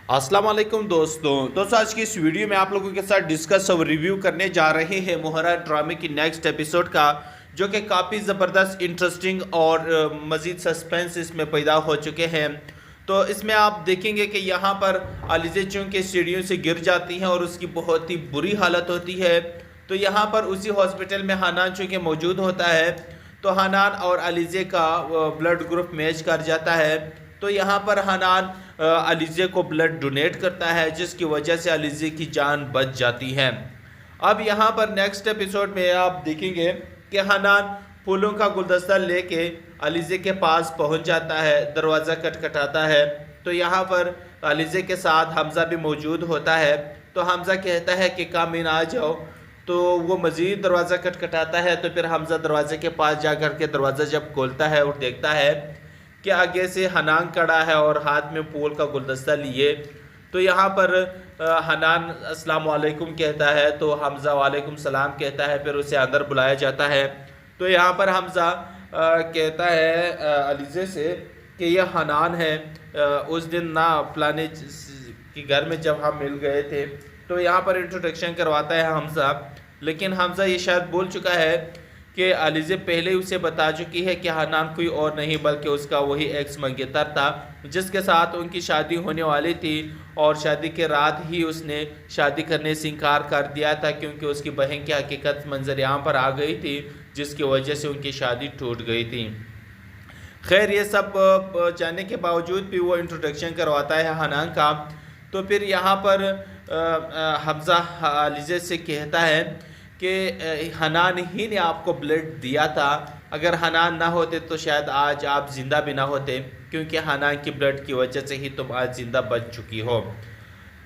अस्सलाम वालेकुम दोस्तों आज की इस वीडियो में आप लोगों के साथ डिस्कस और रिव्यू करने जा रहे हैं मोहरा ड्रामे की नेक्स्ट एपिसोड का, जो कि काफ़ी ज़बरदस्त इंटरेस्टिंग और मज़ीद सस्पेंस इसमें पैदा हो चुके हैं। तो इसमें आप देखेंगे कि यहाँ पर अलीज़े चूँकि सीढ़ियों से गिर जाती हैं और उसकी बहुत ही बुरी हालत होती है। तो यहाँ पर उसी हॉस्पिटल में हनान चूँकि मौजूद होता है, तो हनान और अलीज़े का ब्लड ग्रुप मैच कर जाता है। तो यहाँ पर हनान अलीज़े को ब्लड डोनेट करता है, जिसकी वजह से अलीज़े की जान बच जाती है। अब यहाँ पर नेक्स्ट एपिसोड में आप देखेंगे कि हनान फूलों का गुलदस्ता लेके अलीज़े के पास पहुँच जाता है, दरवाज़ा खटखटाता है। तो यहाँ पर अलीज़े के साथ हमज़ा भी मौजूद होता है। तो हमज़ा कहता है कि कम इन आ जाओ। तो वो मज़ीद दरवाज़ा खटखटाता है। तो फिर हमज़ा दरवाज़े के पास जा कर के दरवाज़ा जब खोलता है और देखता है कि आगे से हनान खड़ा है और हाथ में फूल का गुलदस्ता लिए। तो यहाँ पर हनान अस्सलाम वालेकुम कहता है, तो हमज़ा वालेकुम सलाम कहता है। फिर उसे अंदर बुलाया जाता है। तो यहाँ पर हमज़ा कहता है अलीज़े से कि यह हनान है, उस दिन ना फलाने के घर में जब हम मिल गए थे। तो यहाँ पर इंट्रोडक्शन करवाता है हमज़ा, लेकिन हमज़ा ये शायद बोल चुका है कि अलीज़े पहले उसे बता चुकी है कि हनान कोई और नहीं बल्कि उसका वही एक्स मंगेतर था, जिसके साथ उनकी शादी होने वाली थी। और शादी के रात ही उसने शादी करने से इनकार कर दिया था, क्योंकि उसकी बहन की हकीकत मंजर-ए-आम पर आ गई थी, जिसकी वजह से उनकी शादी टूट गई थी। खैर, ये सब जानने के बावजूद भी वो इंट्रोडक्शन करवाता है हनान का। तो फिर यहाँ पर हमज़ा अलीज़े से कहता है कि हनान ही ने आपको ब्लड दिया था। अगर हनान ना होते तो शायद आज आप ज़िंदा भी ना होते, क्योंकि हनान की ब्लड की वजह से ही तुम आज ज़िंदा बच चुकी हो।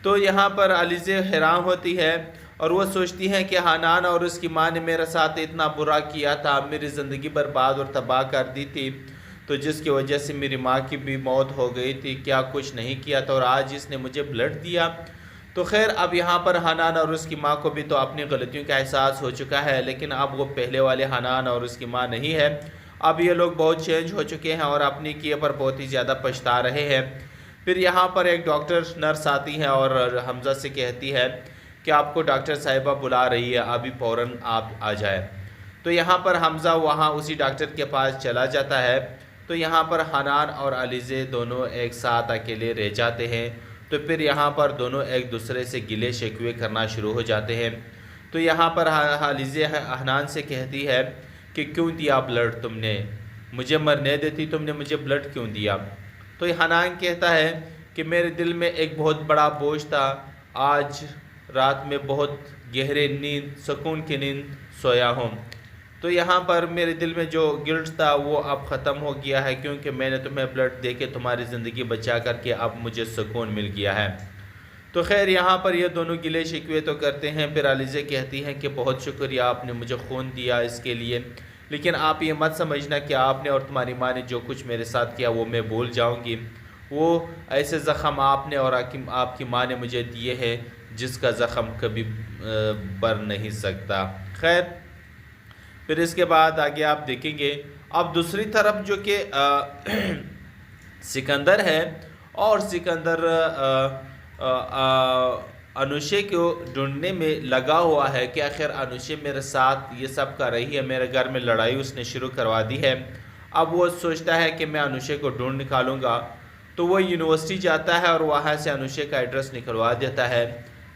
तो यहाँ पर अलीज़े हैरान होती है और वो सोचती हैं कि हनान और उसकी माँ ने मेरे साथ इतना बुरा किया था, मेरी ज़िंदगी बर्बाद और तबाह कर दी थी, तो जिसकी वजह से मेरी माँ की भी मौत हो गई थी। क्या कुछ नहीं किया था और आज इसने मुझे ब्लड दिया। तो खैर, अब यहाँ पर हनान और उसकी माँ को भी तो अपनी गलतियों का एहसास हो चुका है, लेकिन अब वो पहले वाले हनान और उसकी माँ नहीं है। अब ये लोग बहुत चेंज हो चुके हैं और अपनी किए पर बहुत ही ज़्यादा पछता रहे हैं। फिर यहाँ पर एक डॉक्टर नर्स आती है और हमज़ा से कहती है कि आपको डॉक्टर साहिबा बुला रही है, अभी फ़ौरन आप आ जाए। तो यहाँ पर हमज़ा वहाँ उसी डॉक्टर के पास चला जाता है। तो यहाँ पर हनान और अलीज़े दोनों एक साथ अकेले रह जाते हैं। तो फिर यहाँ पर दोनों एक दूसरे से गिले शिकवे करना शुरू हो जाते हैं। तो यहाँ पर अलीज़े हनान से कहती है कि क्यों दिया ब्लड तुमने, मुझे मरने देती, तुमने मुझे ब्लड क्यों दिया। तो हनान कहता है कि मेरे दिल में एक बहुत बड़ा बोझ था, आज रात में बहुत गहरे नींद, सुकून की नींद सोया हूँ। तो यहाँ पर मेरे दिल में जो गिल्ट था वो अब ख़त्म हो गया है, क्योंकि मैंने तुम्हें ब्लड दे के तुम्हारी ज़िंदगी बचा करके अब मुझे सुकून मिल गया है। तो खैर, यहाँ पर ये दोनों गिले शिकवे तो करते हैं। फिर अलीज़े कहती हैं कि बहुत शुक्रिया, आपने मुझे खून दिया इसके लिए, लेकिन आप ये मत समझना कि आपने और तुम्हारी माँ ने जो कुछ मेरे साथ किया वो मैं भूल जाऊँगी। वो ऐसे ज़ख़म आपने और आपकी माँ ने मुझे दिए हैं जिसका ज़ख़म कभी बर नहीं सकता। खैर, फिर इसके बाद आगे आप देखेंगे। अब दूसरी तरफ जो कि सिकंदर है, और सिकंदर अनुशे को ढूंढने में लगा हुआ है कि आखिर अनुशे मेरे साथ ये सब कर रही है, मेरे घर में लड़ाई उसने शुरू करवा दी है। अब वो सोचता है कि मैं अनुशे को ढूंढ निकालूंगा। तो वो यूनिवर्सिटी जाता है और वहाँ से अनुशे का एड्रेस निकलवा देता है।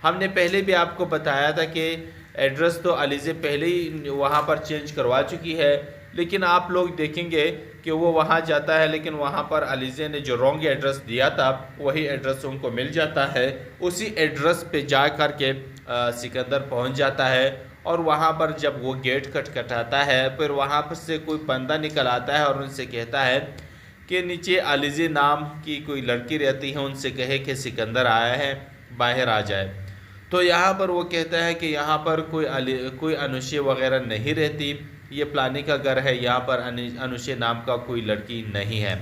हमने पहले भी आपको बताया था कि एड्रेस तो अलीज़े पहले ही वहाँ पर चेंज करवा चुकी है, लेकिन आप लोग देखेंगे कि वो वहाँ जाता है, लेकिन वहाँ पर अलीज़े ने जो रॉन्ग एड्रेस दिया था वही एड्रेस उनको मिल जाता है। उसी एड्रेस पे जा कर के सिकंदर पहुँच जाता है और वहाँ पर जब वो गेट खटखटाता है, फिर वहाँ पर से कोई बंदा निकल आता है और उनसे कहता है कि नीचे अलीज़े नाम की कोई लड़की रहती है, उनसे कहे कि सिकंदर आया है, बाहर आ जाए। तो यहाँ पर वो कहता है कि यहाँ पर कोई अनुशे वगैरह नहीं रहती, ये प्लानी का घर है, यहाँ पर अनुशे नाम का कोई लड़की नहीं है।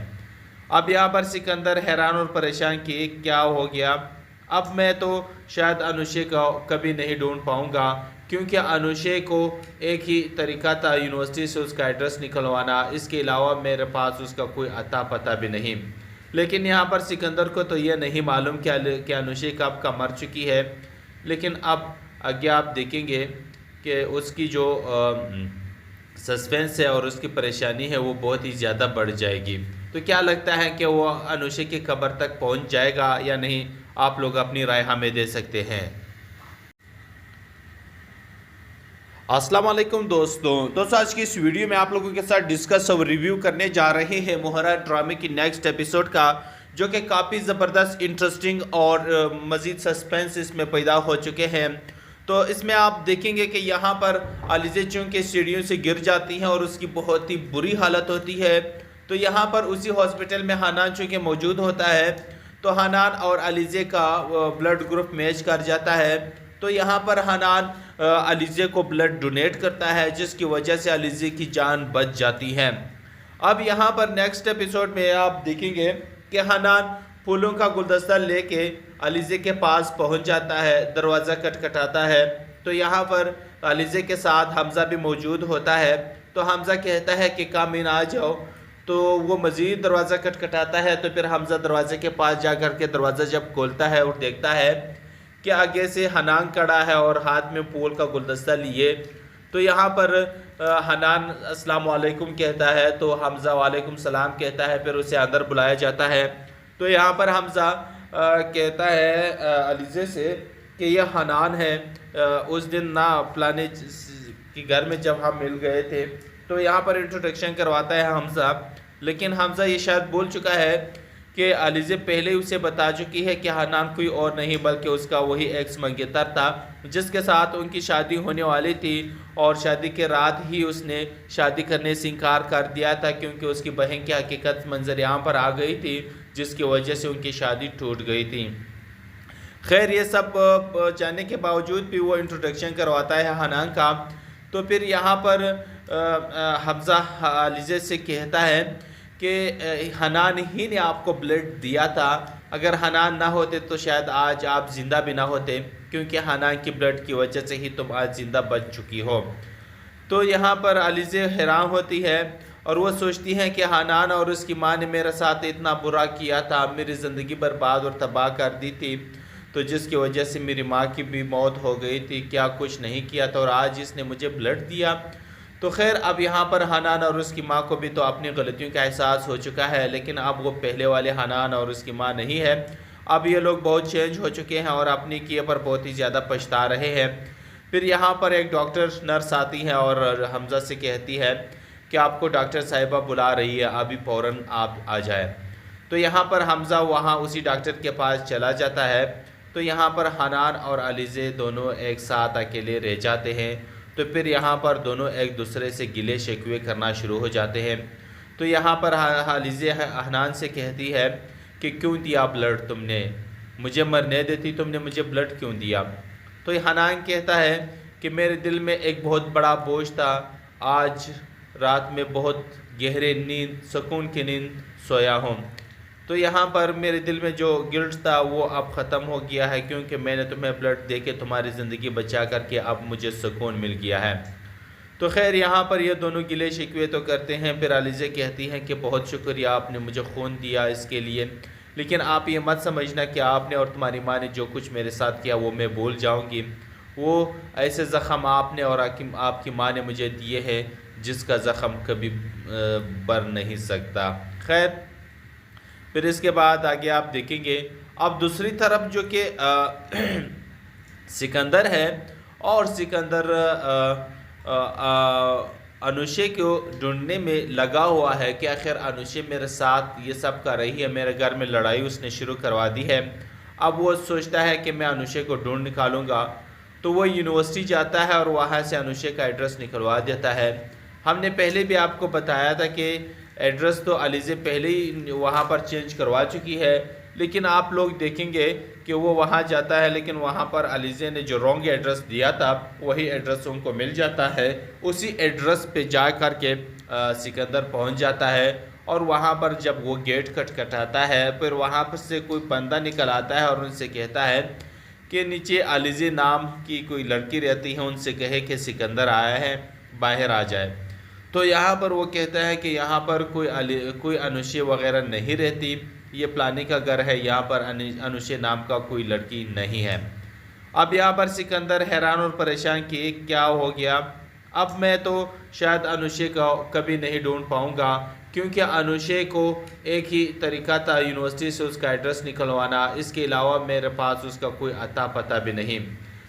अब यहाँ पर सिकंदर हैरान और परेशान कि क्या हो गया, अब मैं तो शायद अनुशे को कभी नहीं ढूंढ पाऊँगा, क्योंकि अनुशे को एक ही तरीका था यूनिवर्सिटी से उसका एड्रेस निकलवाना, इसके अलावा मेरे पास उसका कोई अता पता भी नहीं। लेकिन यहाँ पर सिकंदर को तो ये नहीं मालूम कि अनुषे कब का मर चुकी है। लेकिन अब आगे आप देखेंगे कि उसकी जो सस्पेंस है और उसकी परेशानी है वो बहुत ही ज़्यादा बढ़ जाएगी। तो क्या लगता है कि वो अनुषे की कब्र तक पहुंच जाएगा या नहीं? आप लोग अपनी राय हमें दे सकते हैं। अस्सलाम वालेकुम दोस्तों आज की इस वीडियो में आप लोगों के साथ डिस्कस और रिव्यू करने जा रहे हैं मोहरा ड्रामे की नेक्स्ट एपिसोड का, जो कि काफ़ी ज़बरदस्त, इंटरेस्टिंग और मज़ीद सस्पेंस इसमें पैदा हो चुके हैं। तो इसमें आप देखेंगे कि यहाँ पर अलीज़े चूँकि सीढ़ियों से गिर जाती हैं और उसकी बहुत ही बुरी हालत होती है। तो यहाँ पर उसी हॉस्पिटल में हनान चूँकि मौजूद होता है, तो हनान और अलीज़े का ब्लड ग्रुप मैच कर जाता है। तो यहाँ पर हनान अलीज़े को ब्लड डोनेट करता है, जिसकी वजह से अलीज़े की जान बच जाती है। अब यहाँ पर नेक्स्ट एपिसोड में आप देखेंगे कि हनान फूलों का गुलदस्ता लेके अलीज़े के पास पहुँच जाता है, दरवाज़ा खटखटाता है। तो यहाँ पर अलीज़े के साथ हमज़ा भी मौजूद होता है। तो हमज़ा कहता है कि काम इन आ जाओ। तो वो मज़ीद दरवाज़ा खटखटाता है। तो फिर हमज़ा दरवाजे के पास जा कर के दरवाज़ा जब खोलता है और देखता है कि आगे से हनान खड़ा है और हाथ में फूल का गुलदस्ता लिए। तो यहाँ पर हनान अस्सलाम वालेकुम कहता है, तो हमज़ा वालेकुम सलाम कहता है। फिर उसे अंदर बुलाया जाता है। तो यहाँ पर हमज़ा कहता है अलीज़े से कि यह हनान है, उस दिन ना फलाने के घर में जब हम मिल गए थे। तो यहाँ पर इंट्रोडक्शन करवाता है हमज़ा। लेकिन हमज़ा ये शायद भूल चुका है कि अलीज़े पहले ही उसे बता चुकी है कि हनान कोई और नहीं बल्कि उसका वही एक्स मंगेतर था, जिसके साथ उनकी शादी होने वाली थी। और शादी के रात ही उसने शादी करने से इनकार कर दिया था, क्योंकि उसकी बहन की हकीकत मंजर-ए-आम पर आ गई थी, जिसकी वजह से उनकी शादी टूट गई थी। खैर, ये सब जानने के बावजूद भी वो इंट्रोडक्शन करवाता है हनान का। तो फिर यहाँ पर हमज़ा अलीज़े से कहता है कि हनान ही ने आपको ब्लड दिया था। अगर हनान ना होते तो शायद आज आप ज़िंदा भी ना होते, क्योंकि हनान की ब्लड की वजह से ही तुम आज ज़िंदा बच चुकी हो। तो यहाँ पर अलीज़े हैरान होती है और वो सोचती हैं कि हनान और उसकी माँ ने मेरे साथ इतना बुरा किया था, मेरी ज़िंदगी बर्बाद और तबाह कर दी थी, तो जिसकी वजह से मेरी माँ की भी मौत हो गई थी। क्या कुछ नहीं किया था और आज इसने मुझे ब्लड दिया। तो खैर, अब यहाँ पर हनान और उसकी माँ को भी तो अपनी गलतियों का एहसास हो चुका है, लेकिन अब वो पहले वाले हनान और उसकी माँ नहीं है। अब ये लोग बहुत चेंज हो चुके हैं और अपनी किए पर बहुत ही ज़्यादा पछता रहे हैं। फिर यहाँ पर एक डॉक्टर नर्स आती है और हमज़ा से कहती है कि आपको डॉक्टर साहिबा बुला रही है, अभी फ़ौरन आप आ जाए। तो यहाँ पर हमज़ा वहाँ उसी डॉक्टर के पास चला जाता है। तो यहाँ पर हनान और अलीज़े दोनों एक साथ अकेले रह जाते हैं। तो फिर यहाँ पर दोनों एक दूसरे से गिले शिकवे करना शुरू हो जाते हैं। तो यहाँ पर अलीज़े हनान से कहती है कि क्यों दिया ब्लड तुमने, मुझे मरने देती, तुमने मुझे ब्लड क्यों दिया? तो हनान कहता है कि मेरे दिल में एक बहुत बड़ा बोझ था, आज रात में बहुत गहरे नींद, सुकून की नींद सोया हूँ। तो यहाँ पर मेरे दिल में जो गिल्ट था वो अब ख़त्म हो गया है, क्योंकि मैंने तुम्हें ब्लड दे के तुम्हारी ज़िंदगी बचा करके अब मुझे सुकून मिल गया है। तो खैर, यहाँ पर ये दोनों गिले शिकवे तो करते हैं। फिर अलीज़े कहती हैं कि बहुत शुक्रिया, आपने मुझे खून दिया इसके लिए, लेकिन आप ये मत समझना कि आपने और तुम्हारी माँ ने जो कुछ मेरे साथ किया वो मैं भूल जाऊँगी। वो ऐसे ज़ख़म आपने और आपकी माँ ने मुझे दिए हैं जिसका ज़ख़म कभी बर नहीं सकता। खैर, फिर इसके बाद आगे आप देखेंगे अब दूसरी तरफ जो कि सिकंदर है, और सिकंदर अनुषे को ढूंढने में लगा हुआ है कि आखिर अनुषे मेरे साथ ये सब कर रही है, मेरे घर में लड़ाई उसने शुरू करवा दी है। अब वो सोचता है कि मैं अनुषे को ढूंढ निकालूंगा। तो वो यूनिवर्सिटी जाता है और वहाँ से अनुषे का एड्रेस निकलवा देता है। हमने पहले भी आपको बताया था कि एड्रेस तो अलीज़े पहले ही वहाँ पर चेंज करवा चुकी है, लेकिन आप लोग देखेंगे कि वो वहाँ जाता है, लेकिन वहाँ पर अलीज़े ने जो रॉन्ग एड्रेस दिया था वही एड्रेस उनको मिल जाता है। उसी एड्रेस पे जा कर के सिकंदर पहुँच जाता है और वहाँ पर जब वो गेट खटखटाता है, फिर वहाँ पर से कोई बंदा निकल आता है और उनसे कहता है कि नीचे अलीज़े नाम की कोई लड़की रहती है, उनसे कहे कि सिकंदर आया है, बाहर आ जाए। तो यहाँ पर वो कहता है कि यहाँ पर कोई अनुषे वगैरह नहीं रहती, ये प्लानी का घर है, यहाँ पर अनुशे नाम का कोई लड़की नहीं है। अब यहाँ पर सिकंदर हैरान और परेशान कि क्या हो गया। अब मैं तो शायद अनुशे को कभी नहीं ढूंढ पाऊँगा, क्योंकि अनुशे को एक ही तरीका था यूनिवर्सिटी से उसका एड्रेस निकलवाना, इसके अलावा मेरे पास उसका कोई अता पता भी नहीं।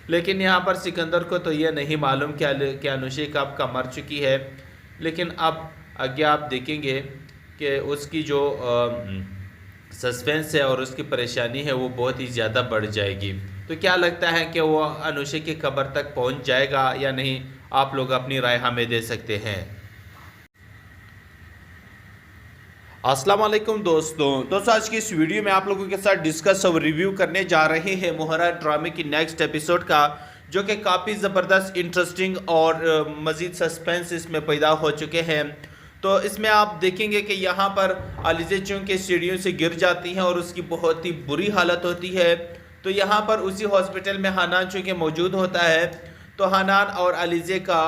लेकिन यहाँ पर सिकंदर को तो यह नहीं मालूम कि अनुशे कब का मर चुकी है। लेकिन अब आगे आप देखेंगे कि उसकी जो सस्पेंस है और उसकी परेशानी है वो बहुत ही ज़्यादा बढ़ जाएगी। तो क्या लगता है कि वो अनुशे की कब्र तक पहुंच जाएगा या नहीं? आप लोग अपनी राय हमें दे सकते हैं। अस्सलाम वालेकुम दोस्तों आज की इस वीडियो में आप लोगों के साथ डिस्कस और रिव्यू करने जा रहे हैं मोहरा ड्रामे की नेक्स्ट एपिसोड का, जो कि काफ़ी ज़बरदस्त, इंटरेस्टिंग और मज़ीद सस्पेंस इसमें पैदा हो चुके हैं। तो इसमें आप देखेंगे कि यहाँ पर अलीज़े चूँकि सीढ़ियों से गिर जाती हैं और उसकी बहुत ही बुरी हालत होती है। तो यहाँ पर उसी हॉस्पिटल में हनान चूँकि मौजूद होता है, तो हनान और अलीज़े का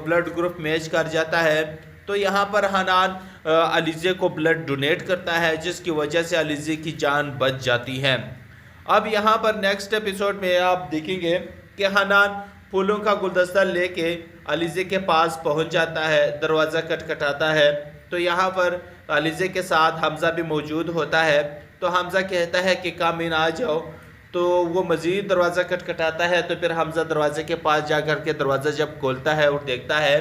ब्लड ग्रुप मैच कर जाता है। तो यहाँ पर हनान अलीज़े को ब्लड डोनेट करता है, जिसकी वजह से अलीज़े की जान बच जाती है। अब यहाँ पर नेक्स्ट एपिसोड में आप देखेंगे कि हनान फूलों का गुलदस्ता लेके अलीज़े के पास पहुँच जाता है, दरवाज़ा खटखटाता है। तो यहाँ पर अलीज़े के साथ हमज़ा भी मौजूद होता है। तो हमज़ा कहता है कि कम इन, आ जाओ। तो वो मज़ीद दरवाज़ा खटखटाता है। तो फिर हमज़ा दरवाज़े के पास जा कर के दरवाज़ा जब खोलता है और देखता है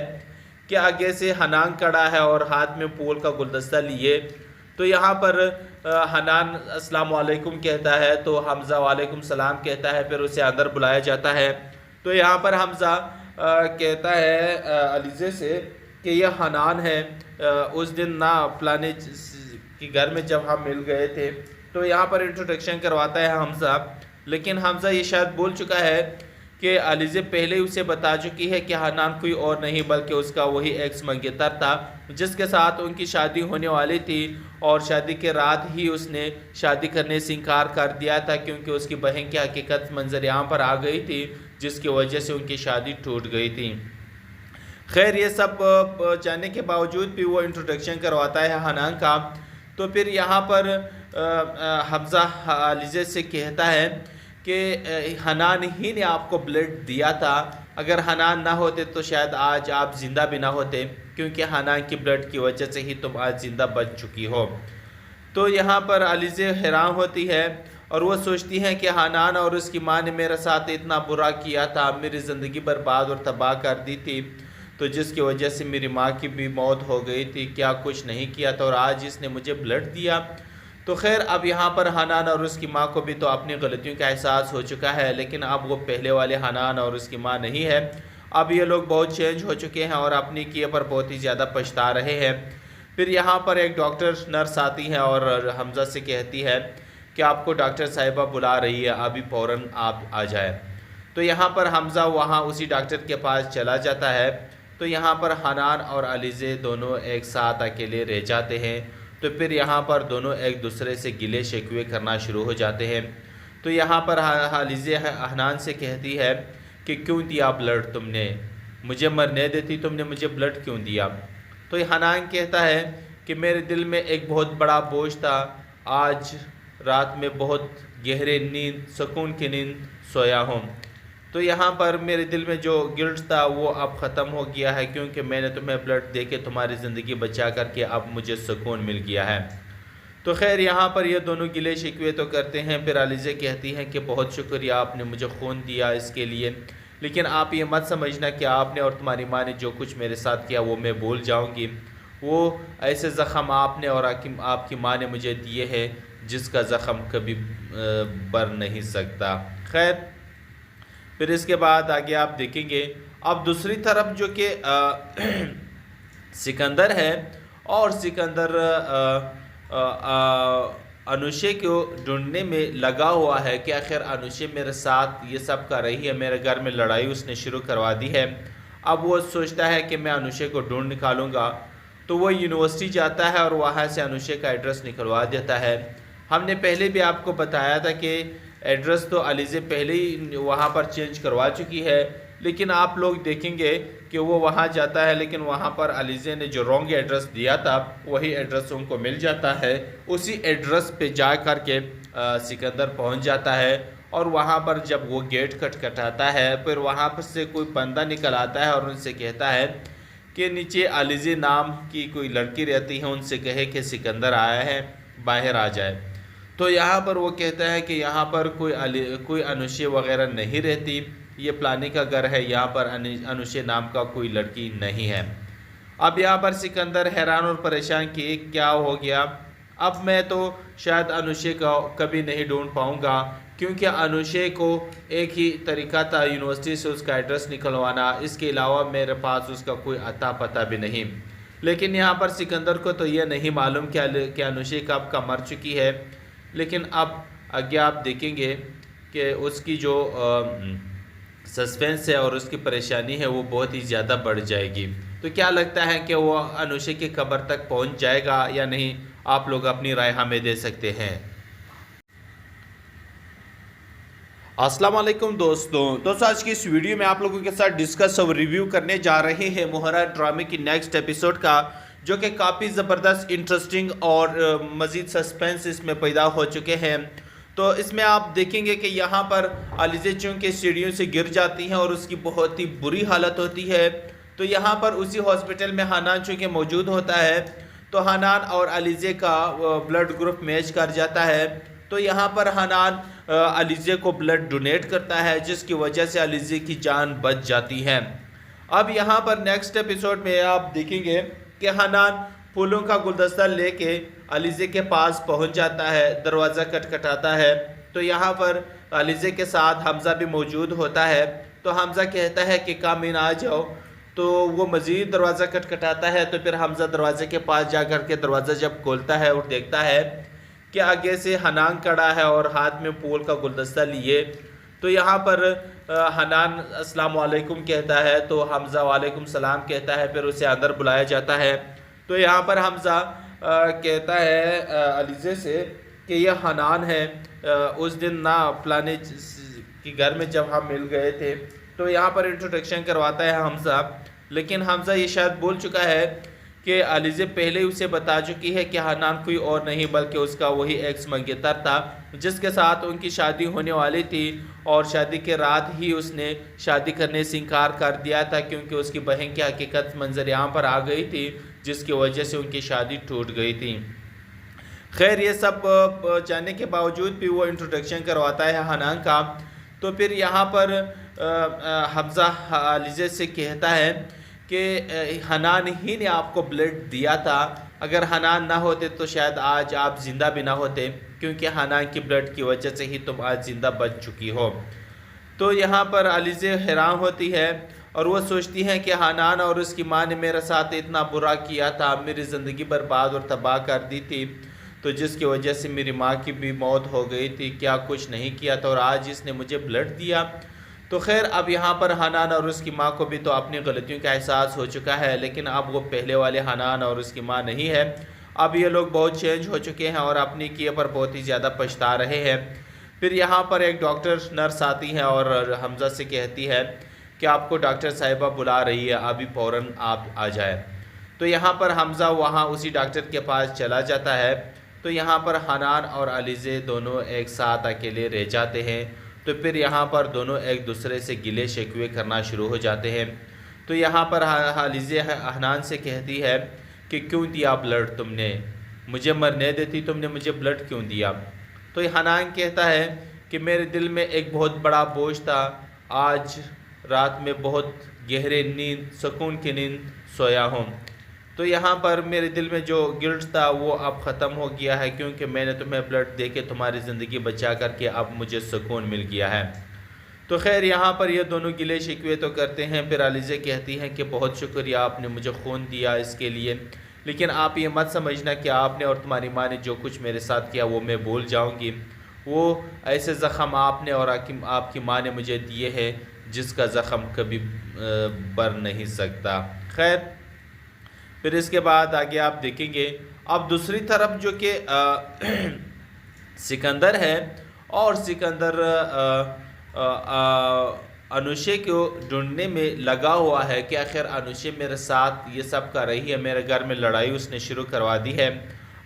कि आगे से हनान खड़ा है और हाथ में फूल का गुलदस्ता लिए। तो यहाँ पर हनान अस्सलाम वालेकुम कहता है, तो हमज़ा वालेकुम सलाम कहता है। फिर उसे अंदर बुलाया जाता है। तो यहाँ पर हमज़ा कहता है अलीज़े से कि यह हनान है, उस दिन ना फलाने के घर में जब हम मिल गए थे। तो यहाँ पर इंट्रोडक्शन करवाता है हमज़ा। लेकिन हमज़ा ये शायद बोल चुका है कि अलीज़े पहले ही उसे बता चुकी है कि हनान कोई और नहीं बल्कि उसका वही एक्स मंगेतर था, जिसके साथ उनकी शादी होने वाली थी। और शादी के रात ही उसने शादी करने से इनकार कर दिया था, क्योंकि उसकी बहन की हकीकत मंजर यहाँ पर आ गई थी, जिसकी वजह से उनकी शादी टूट गई थी। खैर, ये सब जानने के बावजूद भी वो इंट्रोडक्शन करवाता है हनान का। तो फिर यहाँ पर हमज़ा अलीज़े से कहता है कि हनान ही ने आपको ब्लड दिया था, अगर हनान ना होते तो शायद आज आप ज़िंदा भी ना होते, क्योंकि हनान की ब्लड की वजह से ही तुम आज ज़िंदा बच चुकी हो। तो यहाँ पर अलीज़े हैरान होती है और वो सोचती हैं कि हनान और उसकी माँ ने मेरे साथ इतना बुरा किया था, मेरी ज़िंदगी बर्बाद और तबाह कर दी थी, तो जिसकी वजह से मेरी माँ की भी मौत हो गई थी, क्या कुछ नहीं किया था और आज इसने मुझे ब्लड दिया। तो खैर, अब यहाँ पर हनान और उसकी माँ को भी तो अपनी गलतियों का एहसास हो चुका है, लेकिन अब वो पहले वाले हनान और उसकी माँ नहीं है। अब ये लोग बहुत चेंज हो चुके हैं और अपनी किए पर बहुत ही ज़्यादा पछता रहे हैं। फिर यहाँ पर एक डॉक्टर नर्स आती है और हमज़ा से कहती है कि आपको डॉक्टर साहिबा बुला रही है, अभी फ़ौरन आप आ जाए। तो यहाँ पर हमज़ा वहाँ उसी डॉक्टर के पास चला जाता है। तो यहाँ पर हनान और अलीज़े दोनों एक साथ अकेले रह जाते हैं। तो फिर यहाँ पर दोनों एक दूसरे से गिले शिकवे करना शुरू हो जाते हैं। तो यहाँ पर अलीज़े हनान से कहती है कि क्यों दिया ब्लड तुमने, मुझे मरने देती, तुमने मुझे ब्लड क्यों दिया? तो हनान कहता है कि मेरे दिल में एक बहुत बड़ा बोझ था, आज रात में बहुत गहरे नींद, सुकून की नींद सोया हूँ। तो यहाँ पर मेरे दिल में जो गिल्ट था वो अब ख़त्म हो गया है, क्योंकि मैंने तुम्हें ब्लड दे के तुम्हारी ज़िंदगी बचा करके अब मुझे सुकून मिल गया है। तो खैर, यहाँ पर ये दोनों गिले शिकवे तो करते हैं। फिर अलीज़े कहती हैं कि बहुत शुक्रिया, आपने मुझे खून दिया इसके लिए, लेकिन आप ये मत समझना कि आपने और तुम्हारी माँ ने जो कुछ मेरे साथ किया वो मैं भूल जाऊँगी। वो ऐसे ज़ख़म आपने और आपकी माँ ने मुझे दिए हैं जिसका ज़ख़म कभी बर नहीं सकता। खैर, फिर इसके बाद आगे आप देखेंगे अब दूसरी तरफ जो कि सिकंदर है, और सिकंदर अनुशे को ढूंढने में लगा हुआ है कि आखिर अनुशे मेरे साथ ये सब कर रही है, मेरे घर में लड़ाई उसने शुरू करवा दी है। अब वो सोचता है कि मैं अनुशे को ढूंढ निकालूंगा। तो वो यूनिवर्सिटी जाता है और वहाँ से अनुशे का एड्रेस निकलवा देता है। हमने पहले भी आपको बताया था कि एड्रेस तो अलीज़े पहले ही वहाँ पर चेंज करवा चुकी है, लेकिन आप लोग देखेंगे कि वो वहाँ जाता है, लेकिन वहाँ पर अलीज़े ने जो रॉन्ग एड्रेस दिया था वही एड्रेस उनको मिल जाता है। उसी एड्रेस पे जा कर के सिकंदर पहुँच जाता है और वहाँ पर जब वो गेट खटखटाता है, फिर वहाँ पर से कोई बंदा निकल आता है और उनसे कहता है कि नीचे अलीज़े नाम की कोई लड़की रहती है, उनसे कहे कि सिकंदर आया है, बाहर आ जाए। तो यहाँ पर वो कहता है कि यहाँ पर कोई अनुशे वगैरह नहीं रहती, ये प्लानी का घर है, यहाँ पर अनुशे नाम का कोई लड़की नहीं है। अब यहाँ पर सिकंदर हैरान और परेशान कि क्या हो गया, अब मैं तो शायद अनुशे को कभी नहीं ढूंढ पाऊँगा, क्योंकि अनुशे को एक ही तरीका था यूनिवर्सिटी से उसका एड्रेस निकलवाना, इसके अलावा मेरे पास उसका कोई अता पता भी नहीं। लेकिन यहाँ पर सिकंदर को तो यह नहीं मालूम कि अनुशे कब का मर चुकी है। लेकिन अब आगे आप देखेंगे कि उसकी जो सस्पेंस है और उसकी परेशानी है वो बहुत ही ज़्यादा बढ़ जाएगी। तो क्या लगता है कि वो अनुशे की कब्र तक पहुंच जाएगा या नहीं? आप लोग अपनी राय हमें दे सकते हैं। अस्सलाम वालेकुम दोस्तों आज की इस वीडियो में आप लोगों के साथ डिस्कस और रिव्यू करने जा रहे हैं मोहरा ड्रामे की नेक्स्ट एपिसोड का, जो कि काफ़ी ज़बरदस्त, इंटरेस्टिंग और मज़ीद सस्पेंस इसमें पैदा हो चुके हैं। तो इसमें आप देखेंगे कि यहाँ पर अलीज़े चूँकि सीढ़ियों से गिर जाती हैं और उसकी बहुत ही बुरी हालत होती है। तो यहाँ पर उसी हॉस्पिटल में हनान चूँकि मौजूद होता है, तो हनान और अलीज़े का ब्लड ग्रुप मैच कर जाता है। तो यहाँ पर हनान अलीज़े को ब्लड डोनेट करता है, जिसकी वजह से अलीज़े की जान बच जाती है। अब यहाँ पर नेक्स्ट एपिसोड में आप देखेंगे कि हनान फूलों का गुलदस्ता लेके अलीज़े के पास पहुँच जाता है, दरवाज़ा खटखटाता है। तो यहाँ पर अलीज़े के साथ हमज़ा भी मौजूद होता है। तो हमज़ा कहता है कि कम इन, आ जाओ। तो वो मज़ीद दरवाज़ा खटखटाता है। तो फिर हमज़ा दरवाजे के पास जा कर के दरवाज़ा जब खोलता है और देखता है कि आगे से हनान खड़ा है और हाथ में फूल का गुलदस्ता लिए। तो यहाँ पर हनान अस्सलाम वालेकुम कहता है, तो हमज़ा वालेकुम सलाम कहता है। फिर उसे अंदर बुलाया जाता है। तो यहाँ पर हमज़ा कहता है अलीज़े से कि यह हनान है, उस दिन ना फलाने के घर में जब हम मिल गए थे। तो यहाँ पर इंट्रोडक्शन करवाता है हमज़ा। लेकिन हमज़ा ये शायद भूल चुका है कि अलीज़े पहले उसे बता चुकी है कि हनान कोई और नहीं बल्कि उसका वही एक्स मंगेतर था, जिसके साथ उनकी शादी होने वाली थी। और शादी के रात ही उसने शादी करने से इनकार कर दिया था, क्योंकि उसकी बहन की हकीकत मंजर यहाँ पर आ गई थी, जिसकी वजह से उनकी शादी टूट गई थी। खैर, ये सब जानने के बावजूद भी वो इंट्रोडक्शन करवाता है हनान का। तो फिर यहाँ पर हमज़ा अलीज़े से कहता है कि हनान ही ने आपको ब्लड दिया था, अगर हनान ना होते तो शायद आज आप ज़िंदा भी ना होते, क्योंकि हनान की ब्लड की वजह से ही तुम आज ज़िंदा बच चुकी हो। तो यहाँ पर अलीज़े हैरान होती है और वो सोचती हैं कि हनान और उसकी माँ ने मेरे साथ इतना बुरा किया था, मेरी ज़िंदगी बर्बाद और तबाह कर दी थी, तो जिसकी वजह से मेरी माँ की भी मौत हो गई थी, क्या कुछ नहीं किया था और आज इसने मुझे ब्लड दिया। तो खैर, अब यहाँ पर हनान और उसकी माँ को भी तो अपनी गलतियों का एहसास हो चुका है, लेकिन अब वो पहले वाले हनान और उसकी माँ नहीं है। अब ये लोग बहुत चेंज हो चुके हैं और अपनी किए पर बहुत ही ज़्यादा पछता रहे हैं। फिर यहाँ पर एक डॉक्टर नर्स आती है और हमज़ा से कहती है कि आपको डॉक्टर साहिबा बुला रही है, अभी फ़ौरन आप आ जाए। तो यहाँ पर हमज़ा वहाँ उसी डॉक्टर के पास चला जाता है। तो यहाँ पर हनान और अलीज़े दोनों एक साथ अकेले रह जाते हैं। तो फिर यहाँ पर दोनों एक दूसरे से गिले शिकवे करना शुरू हो जाते हैं। तो यहाँ पर अलीज़े हनान से कहती है कि क्यों दिया ब्लड तुमने, मुझे मरने देती, तुमने मुझे ब्लड क्यों दिया? तो हनान कहता है कि मेरे दिल में एक बहुत बड़ा बोझ था, आज रात में बहुत गहरे नींद, सुकून की नींद सोया हूँ। तो यहाँ पर मेरे दिल में जो गिल्ट था वो अब ख़त्म हो गया है, क्योंकि मैंने तुम्हें ब्लड दे के तुम्हारी ज़िंदगी बचा करके अब मुझे सुकून मिल गया है। तो खैर, यहाँ पर ये दोनों गिले शिकवे तो करते हैं। फिर अलीज़े कहती हैं कि बहुत शुक्रिया, आपने मुझे खून दिया इसके लिए, लेकिन आप ये मत समझना कि आपने और तुम्हारी माँ ने जो कुछ मेरे साथ किया वो मैं भूल जाऊँगी। वो ऐसे ज़ख़म आपने और आपकी माँ ने मुझे दिए हैं जिसका ज़ख़म कभी बर नहीं सकता। खैर, फिर इसके बाद आगे आप देखेंगे अब दूसरी तरफ जो कि सिकंदर है, और सिकंदर अनुषे को ढूंढने में लगा हुआ है कि आखिर अनुषे मेरे साथ ये सब कर रही है, मेरे घर में लड़ाई उसने शुरू करवा दी है।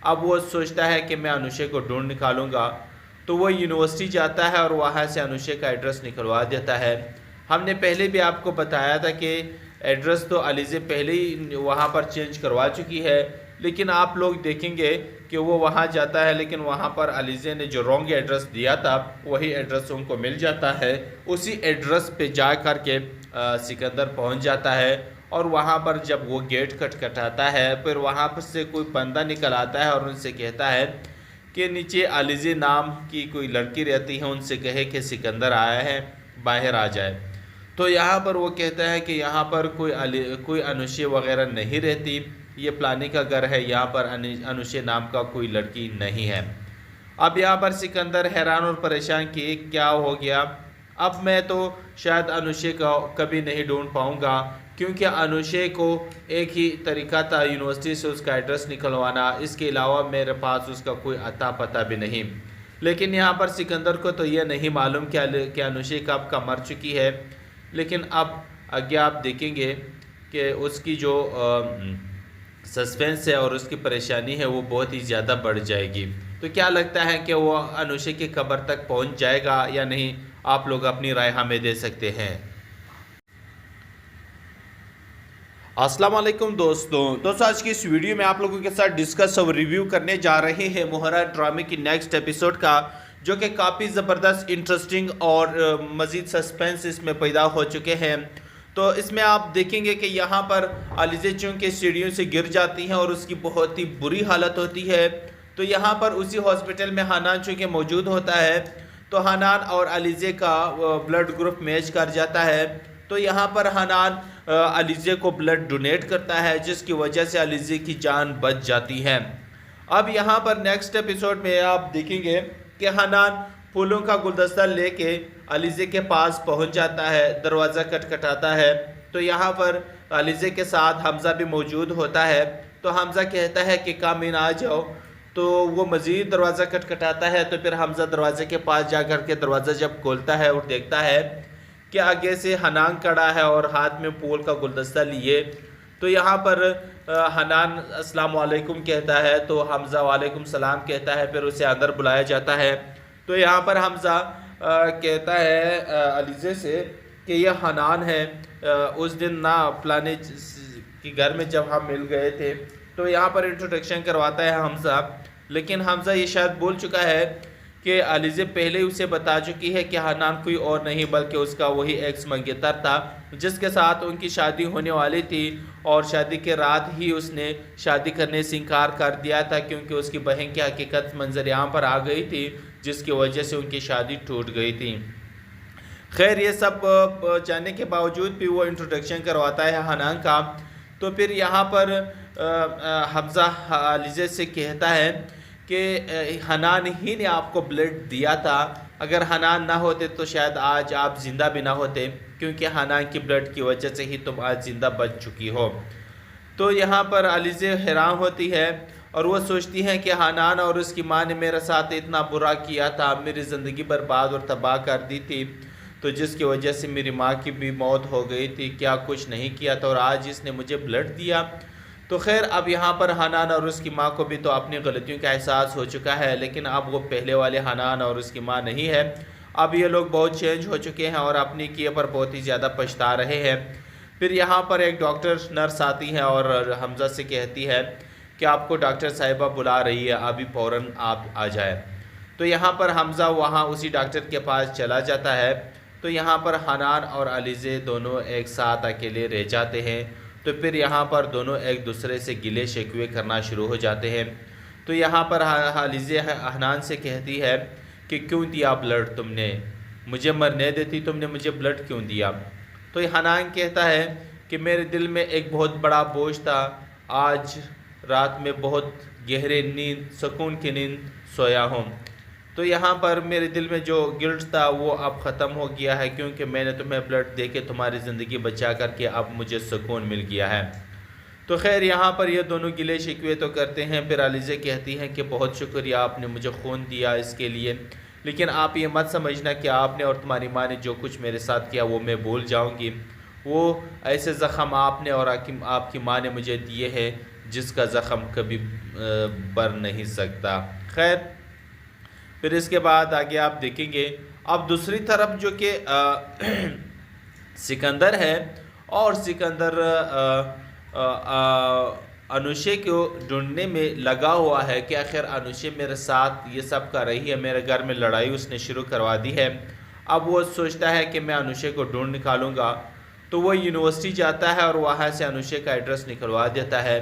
अब वो सोचता है कि मैं अनुषे को ढूंढ निकालूंगा, तो वो यूनिवर्सिटी जाता है और वहाँ से अनुषे का एड्रेस निकलवा देता है। हमने पहले भी आपको बताया था कि एड्रेस तो अलीज़े पहले ही वहाँ पर चेंज करवा चुकी है, लेकिन आप लोग देखेंगे कि वो वहाँ जाता है, लेकिन वहाँ पर अलीज़े ने जो रॉन्ग एड्रेस दिया था वही एड्रेस उनको मिल जाता है। उसी एड्रेस पे जा कर के सिकंदर पहुँच जाता है और वहाँ पर जब वो गेट खटखटाता है, फिर वहाँ पर से कोई बंदा निकल आता है और उनसे कहता है कि नीचे अलीज़े नाम की कोई लड़की रहती है, उनसे कहे कि सिकंदर आया है, बाहर आ जाए। तो यहाँ पर वो कहता है कि यहाँ पर कोई अनुषे वगैरह नहीं रहती, ये प्लानी का घर है, यहाँ पर अनुषे नाम का कोई लड़की नहीं है। अब यहाँ पर सिकंदर हैरान और परेशान कि क्या हो गया, अब मैं तो शायद अनुषे को कभी नहीं ढूंढ पाऊँगा, क्योंकि अनुषे को एक ही तरीका था यूनिवर्सिटी से उसका एड्रेस निकलवाना, इसके अलावा मेरे पास उसका कोई अता पता भी नहीं। लेकिन यहाँ पर सिकंदर को तो यह नहीं मालूम कि अनुषे कब का मर चुकी है। लेकिन अब आगे आप देखेंगे कि उसकी जो सस्पेंस है और उसकी परेशानी है वो बहुत ही ज़्यादा बढ़ जाएगी। तो क्या लगता है कि वो अनुषे की कब्र तक पहुंच जाएगा या नहीं? आप लोग अपनी राय हमें दे सकते हैं। अस्सलाम वालेकुम दोस्तों आज की इस वीडियो में आप लोगों के साथ डिस्कस और रिव्यू करने जा रहे हैं मोहरा ड्रामे की नेक्स्ट एपिसोड का, जो कि काफ़ी ज़बरदस्त, इंटरेस्टिंग और मज़ीद सस्पेंस इसमें पैदा हो चुके हैं। तो इसमें आप देखेंगे कि यहाँ पर अलीज़े चूँकि सीढ़ियों से गिर जाती हैं और उसकी बहुत ही बुरी हालत होती है। तो यहाँ पर उसी हॉस्पिटल में हनान चूँकि मौजूद होता है, तो हनान और अलीज़े का ब्लड ग्रुप मैच कर जाता है। तो यहाँ पर हनान अलीज़े को ब्लड डोनेट करता है, जिसकी वजह से अलीज़े की जान बच जाती है। अब यहाँ पर नेक्स्ट एपिसोड में आप देखेंगे कि हनान फूलों का गुलदस्ता लेके अलीज़े के पास पहुँच जाता है, दरवाज़ा खटखटाता है। तो यहाँ पर अलीज़े के साथ हमज़ा भी मौजूद होता है। तो हमज़ा कहता है कि काम इन आ जाओ। तो वो मज़ीद दरवाज़ा खटखटाता है। तो फिर हमज़ा दरवाज़े के पास जा कर के दरवाज़ा जब खोलता है और देखता है कि आगे से हनान खड़ा है और हाथ में फूल का गुलदस्ता लिए। तो यहाँ पर हनान अस्सलाम वालेकुम कहता है, तो हमज़ा वालेकुम सलाम कहता है। फिर उसे अंदर बुलाया जाता है। तो यहाँ पर हमज़ा कहता है अलीज़े से कि यह हनान है, उस दिन ना फलाने के घर में जब हम मिल गए थे। तो यहाँ पर इंट्रोडक्शन करवाता है हमज़ा, लेकिन हमज़ा ये शायद बोल चुका है कि अलीज़े पहले ही उसे बता चुकी है कि हनान कोई और नहीं बल्कि उसका वही एक्स मंगेतर था, जिसके साथ उनकी शादी होने वाली थी। और शादी के रात ही उसने शादी करने से इनकार कर दिया था, क्योंकि उसकी बहन की हकीकत मंजर-ए-आम पर आ गई थी, जिसकी वजह से उनकी शादी टूट गई थी। खैर, ये सब जानने के बावजूद भी वो इंट्रोडक्शन करवाता है हनान का। तो फिर यहाँ पर हमज़ा अलीज़े से कहता है कि हनान ही ने आपको ब्लड दिया था, अगर हनान ना होते तो शायद आज आप ज़िंदा भी ना होते, क्योंकि हनान की ब्लड की वजह से ही तुम आज ज़िंदा बच चुकी हो। तो यहाँ पर अलीज़े हैरान होती है और वो सोचती हैं कि हनान और उसकी माँ ने मेरे साथ इतना बुरा किया था, मेरी ज़िंदगी बर्बाद और तबाह कर दी थी, तो जिसकी वजह से मेरी माँ की भी मौत हो गई थी, क्या कुछ नहीं किया था और आज इसने मुझे ब्लड दिया। तो खैर, अब यहाँ पर हनान और उसकी माँ को भी तो अपनी गलतियों का एहसास हो चुका है, लेकिन अब वो पहले वाले हनान और उसकी माँ नहीं है। अब ये लोग बहुत चेंज हो चुके हैं और अपनी किए पर बहुत ही ज़्यादा पछता रहे हैं। फिर यहाँ पर एक डॉक्टर नर्स आती है और हमज़ा से कहती है कि आपको डॉक्टर साहिबा बुला रही है, अभी फ़ौरन आप आ जाए। तो यहाँ पर हमज़ा वहाँ उसी डॉक्टर के पास चला जाता है। तो यहाँ पर हनान और अलीज़े दोनों एक साथ अकेले रह जाते हैं। तो फिर यहाँ पर दोनों एक दूसरे से गिले शिकवे करना शुरू हो जाते हैं। तो यहाँ पर अलीज़े हनान से कहती है कि क्यों दिया ब्लड तुमने, मुझे मरने देती, तुमने मुझे ब्लड क्यों दिया। तो हनान कहता है कि मेरे दिल में एक बहुत बड़ा बोझ था, आज रात में बहुत गहरे नींद, सुकून की नींद सोया हूँ। तो यहाँ पर मेरे दिल में जो गिल्ट था वो अब ख़त्म हो गया है, क्योंकि मैंने तुम्हें ब्लड दे के तुम्हारी ज़िंदगी बचा करके अब मुझे सुकून मिल गया है। तो खैर, यहाँ पर ये दोनों गिले शिकवे तो करते हैं। फिर अलीज़े कहती हैं कि बहुत शुक्रिया, आपने मुझे खून दिया, इसके लिए लेकिन आप ये मत समझना कि आपने और तुम्हारी माँ ने जो कुछ मेरे साथ किया वो मैं भूल जाऊंगी। वो ऐसे ज़ख़म आपने और आपकी माँ ने मुझे दिए हैं जिसका ज़ख़म कभी बर नहीं सकता। खैर, फिर इसके बाद आगे आप देखेंगे अब दूसरी तरफ जो कि सिकंदर है, और सिकंदर अनुशे को ढूंढने में लगा हुआ है कि आखिर अनुशे मेरे साथ ये सब कर रही है, मेरे घर में लड़ाई उसने शुरू करवा दी है। अब वो सोचता है कि मैं अनुशे को ढूंढ निकालूंगा, तो वो यूनिवर्सिटी जाता है और वहाँ से अनुशे का एड्रेस निकलवा देता है।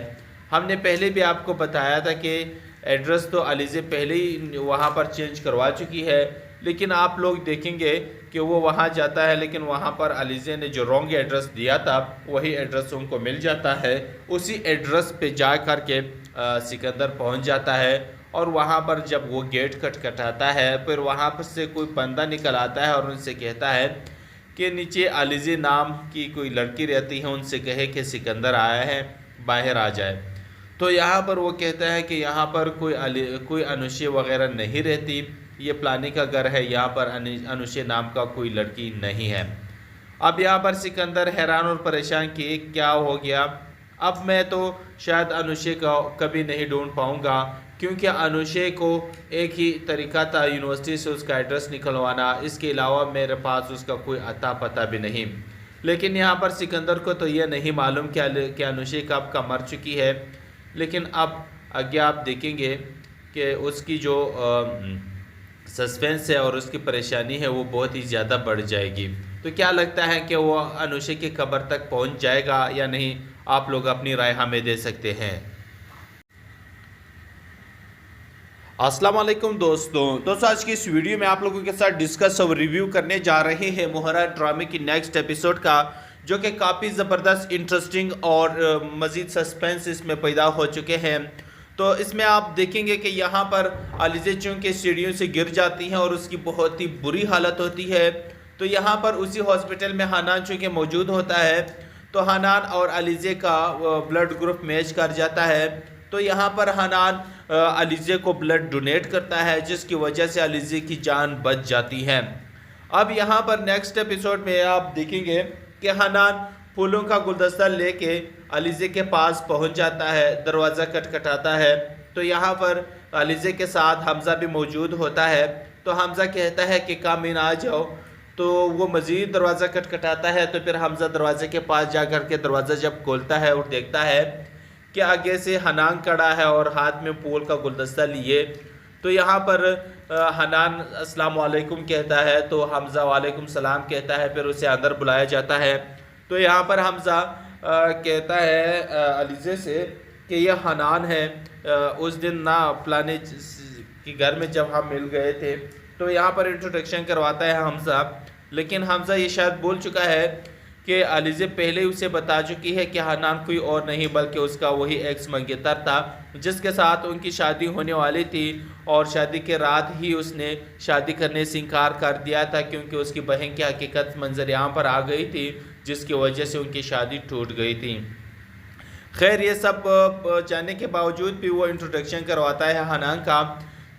हमने पहले भी आपको बताया था कि एड्रेस तो अलीज़े पहले ही वहाँ पर चेंज करवा चुकी है, लेकिन आप लोग देखेंगे कि वो वहाँ जाता है, लेकिन वहाँ पर अलीज़े ने जो रॉन्ग एड्रेस दिया था वही एड्रेस उनको मिल जाता है। उसी एड्रेस पे जा कर के सिकंदर पहुँच जाता है, और वहाँ पर जब वो गेट खटखटाता है, फिर वहाँ पर से कोई बंदा निकल आता है और उनसे कहता है कि नीचे अलीज़े नाम की कोई लड़की रहती है, उनसे कहे कि सिकंदर आया है, बाहर आ जाए। तो यहाँ पर वो कहता है कि यहाँ पर कोई अनुशे वगैरह नहीं रहती, ये प्लानी का घर है, यहाँ पर अनुशे नाम का कोई लड़की नहीं है। अब यहाँ पर सिकंदर हैरान और परेशान कि क्या हो गया, अब मैं तो शायद अनुशे को कभी नहीं ढूंढ पाऊँगा, क्योंकि अनुशे को एक ही तरीका था यूनिवर्सिटी से उसका एड्रेस निकलवाना, इसके अलावा मेरे पास उसका कोई अता पता भी नहीं। लेकिन यहाँ पर सिकंदर को तो यह नहीं मालूम कि अनुशे कब का मर चुकी है। लेकिन अब आगे आप देखेंगे कि उसकी जो सस्पेंस है और उसकी परेशानी है वो बहुत ही ज़्यादा बढ़ जाएगी। तो क्या लगता है कि वो अनुशे की कब्र तक पहुंच जाएगा या नहीं? आप लोग अपनी राय हमें दे सकते हैं। अस्सलाम वालेकुम दोस्तों आज की इस वीडियो में आप लोगों के साथ डिस्कस और रिव्यू करने जा रहे हैं मोहरा ड्रामे की नेक्स्ट एपिसोड का, जो कि काफ़ी ज़बरदस्त, इंटरेस्टिंग और मज़ीद सस्पेंस इसमें पैदा हो चुके हैं। तो इसमें आप देखेंगे कि यहाँ पर अलीज़े चूँकि सीढ़ियों से गिर जाती हैं और उसकी बहुत ही बुरी हालत होती है। तो यहाँ पर उसी हॉस्पिटल में हनान चूँकि मौजूद होता है, तो हनान और अलीज़े का ब्लड ग्रुप मैच कर जाता है। तो यहाँ पर हनान अलीज़े को ब्लड डोनेट करता है, जिसकी वजह से अलीज़े की जान बच जाती है। अब यहाँ पर नेक्स्ट एपिसोड में आप देखेंगे कि हनान फूलों का गुलदस्ता लेके अलीज़े के पास पहुँच जाता है, दरवाज़ा खटखटाता है। तो यहाँ पर अलीज़े के साथ हमज़ा भी मौजूद होता है। तो हमज़ा कहता है कि कम इन, आ जाओ। तो वो मज़ीद दरवाज़ा खटखटाता है। तो फिर हमज़ा दरवाज़े के पास जा कर के दरवाज़ा जब खोलता है और देखता है कि आगे से हनान खड़ा है और हाथ में फूल का गुलदस्ता लिए। तो यहाँ पर हनान अस्सलाम वालेकुम कहता है, तो हमज़ा वालेकुम सलाम कहता है। फिर उसे अंदर बुलाया जाता है। तो यहाँ पर हमज़ा कहता है अलीज़े से कि यह हनान है, उस दिन ना फलाने के घर में जब हम मिल गए थे। तो यहाँ पर इंट्रोडक्शन करवाता है हमज़ा, लेकिन हमज़ा ये शायद बोल चुका है कि अलीज़े पहले उसे बता चुकी है कि हनान कोई और नहीं बल्कि उसका वही एक्स मंगेतर था, जिसके साथ उनकी शादी होने वाली थी। और शादी के रात ही उसने शादी करने से इनकार कर दिया था, क्योंकि उसकी बहन की हकीकत मंजर आम पर आ गई थी, जिसकी वजह से उनकी शादी टूट गई थी। खैर, ये सब जानने के बावजूद भी वो इंट्रोडक्शन करवाता है हनान का।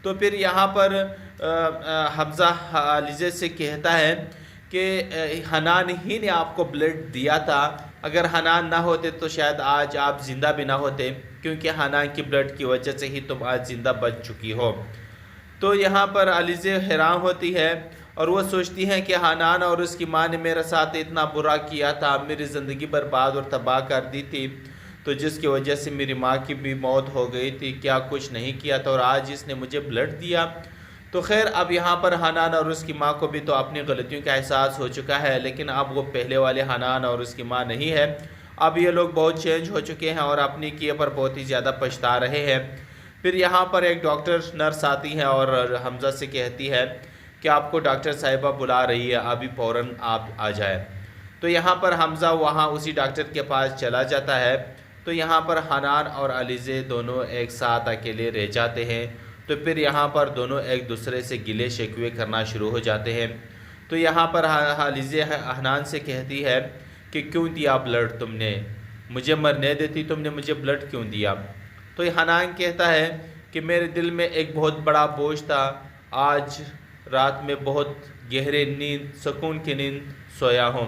तो फिर यहाँ पर हमज़ा अलीज़े से कहता है कि हनान ही ने आपको ब्लड दिया था, अगर हनान ना होते तो शायद आज आप ज़िंदा भी ना होते, क्योंकि हनान की ब्लड की वजह से ही तुम आज ज़िंदा बच चुकी हो। तो यहाँ पर अलीज़े हैरान होती है और वो सोचती हैं कि हनान और उसकी माँ ने मेरे साथ इतना बुरा किया था, मेरी ज़िंदगी बर्बाद और तबाह कर दी थी, तो जिसकी वजह से मेरी माँ की भी मौत हो गई थी, क्या कुछ नहीं किया था और आज इसने मुझे ब्लड दिया। तो खैर, अब यहाँ पर हनान और उसकी माँ को भी तो अपनी गलतियों का एहसास हो चुका है, लेकिन अब वो पहले वाले हनान और उसकी माँ नहीं है। अब ये लोग बहुत चेंज हो चुके हैं और अपनी किए पर बहुत ही ज़्यादा पछता रहे हैं। फिर यहाँ पर एक डॉक्टर नर्स आती है और हमज़ा से कहती है कि आपको डॉक्टर साहिबा बुला रही है, अभी फ़ौरन आप आ जाए। तो यहाँ पर हमज़ा वहाँ उसी डॉक्टर के पास चला जाता है। तो यहाँ पर हनान और अलीज़े दोनों एक साथ अकेले रह जाते हैं। तो फिर यहाँ पर दोनों एक दूसरे से गिले शिकवे करना शुरू हो जाते हैं। तो यहाँ पर अलीज़े हनान से कहती है कि क्यों दिया ब्लड तुमने, मुझे मरने देती, तुमने मुझे ब्लड क्यों दिया। तो हनान कहता है कि मेरे दिल में एक बहुत बड़ा बोझ था, आज रात में बहुत गहरे नींद सुकून की नींद सोया हूँ।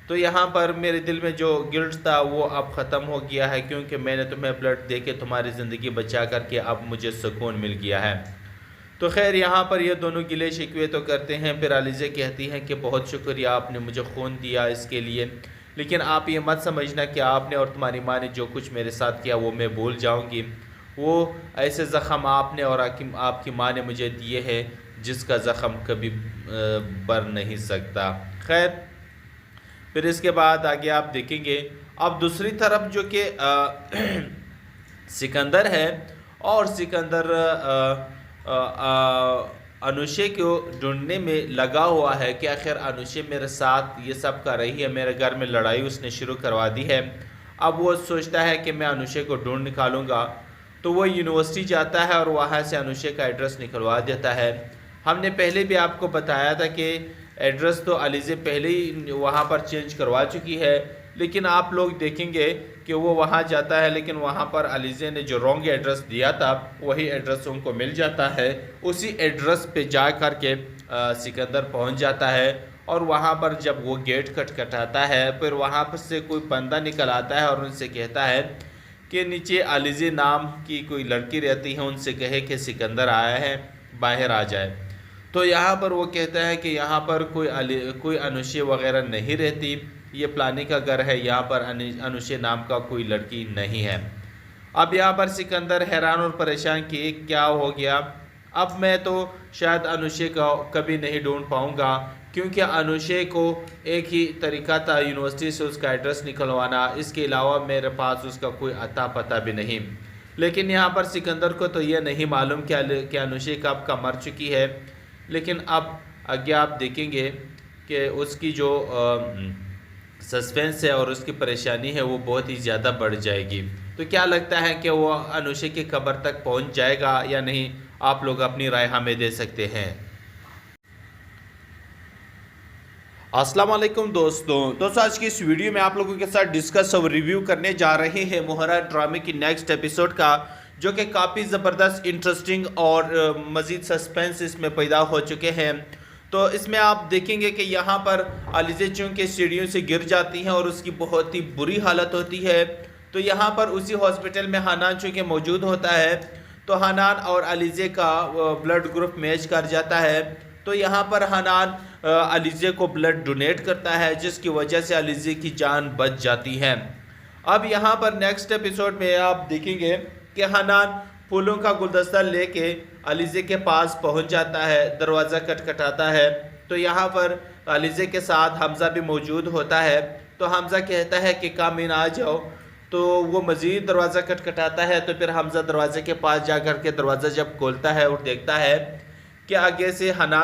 तो यहाँ पर मेरे दिल में जो गिल्ट था वो अब ख़त्म हो गया है, क्योंकि मैंने तुम्हें ब्लड दे के तुम्हारी ज़िंदगी बचा करके अब मुझे सुकून मिल गया है। तो खैर यहाँ पर ये दोनों गिले शिकवे तो करते हैं। फिर अलीज़ा कहती हैं कि बहुत शुक्रिया, आपने मुझे खून दिया इसके लिए, लेकिन आप ये मत समझना कि आपने और तुम्हारी माँ ने जो कुछ मेरे साथ किया वो मैं भूल जाऊँगी। वो ऐसे ज़ख़म आपने और आपकी माँ ने मुझे दिए हैं जिसका ज़ख़म कभी बर नहीं सकता। खैर फिर इसके बाद आगे आप देखेंगे। अब दूसरी तरफ जो कि सिकंदर है, और सिकंदर अनुषे को ढूंढने में लगा हुआ है कि आखिर अनुषे मेरे साथ ये सब कर रही है, मेरे घर में लड़ाई उसने शुरू करवा दी है। अब वो सोचता है कि मैं अनुषे को ढूंढ निकालूंगा, तो वो यूनिवर्सिटी जाता है और वहाँ से अनुषे का एड्रेस निकलवा देता है। हमने पहले भी आपको बताया था कि एड्रेस तो अलीज़ा पहले ही वहाँ पर चेंज करवा चुकी है, लेकिन आप लोग देखेंगे कि वो वहाँ जाता है, लेकिन वहाँ पर अलीज़ा ने जो रॉन्ग एड्रेस दिया था वही एड्रेस उनको मिल जाता है। उसी एड्रेस पे जा कर के सिकंदर पहुँच जाता है, और वहाँ पर जब वो गेट खटखटाता है, फिर वहाँ पर से कोई बंदा निकल आता है और उनसे कहता है कि नीचे अलीज़ा नाम की कोई लड़की रहती है, उनसे कहे कि सिकंदर आया है, बाहर आ जाए। तो यहाँ पर वो कहता है कि यहाँ पर कोई अनुषे वगैरह नहीं रहती, ये प्लानी का घर है, यहाँ पर अनुषे नाम का कोई लड़की नहीं है। अब यहाँ पर सिकंदर हैरान और परेशान कि क्या हो गया, अब मैं तो शायद अनुषे को कभी नहीं ढूंढ पाऊँगा, क्योंकि अनुषे को एक ही तरीका था यूनिवर्सिटी से उसका एड्रेस निकलवाना, इसके अलावा मेरे पास उसका कोई अता पता भी नहीं। लेकिन यहाँ पर सिकंदर को तो ये नहीं मालूम कि अनुषे कब का मर चुकी है। लेकिन अब आगे आप देखेंगे कि उसकी जो सस्पेंस है और उसकी परेशानी है वो बहुत ही ज़्यादा बढ़ जाएगी। तो क्या लगता है कि वो अनुषे की कब्र तक पहुंच जाएगा या नहीं? आप लोग अपनी राय हमें दे सकते हैं। अस्सलाम वालेकुम दोस्तों आज की इस वीडियो में आप लोगों के साथ डिस्कस और रिव्यू करने जा रहे हैं मोहरा ड्रामे की नेक्स्ट एपिसोड का, जो कि काफ़ी ज़बरदस्त इंटरेस्टिंग और मज़ीद सस्पेंस इसमें पैदा हो चुके हैं। तो इसमें आप देखेंगे कि यहाँ पर अलीज़ा चूँकि सीढ़ियों से गिर जाती हैं और उसकी बहुत ही बुरी हालत होती है। तो यहाँ पर उसी हॉस्पिटल में हनान चूँकि मौजूद होता है, तो हनान और अलीज़ा का ब्लड ग्रुप मैच कर जाता है। तो यहाँ पर हनान अलीज़ा को ब्लड डोनेट करता है, जिसकी वजह से अलीज़ा की जान बच जाती है। अब यहाँ पर नेक्स्ट एपिसोड में आप देखेंगे कि हनान फूलों का गुलदस्ता लेके अलीज़ा के पास पहुँच जाता है, दरवाज़ा खटखटाता है। तो यहाँ पर अलीज़ा के साथ हमज़ा भी मौजूद होता है। तो हमज़ा कहता है कि काम इन आ जाओ। तो वो मज़ीद दरवाज़ा खटखटाता है। तो फिर हमज़ा दरवाज़े के पास जा कर के दरवाज़ा जब खोलता है और देखता है कि आगे से हनान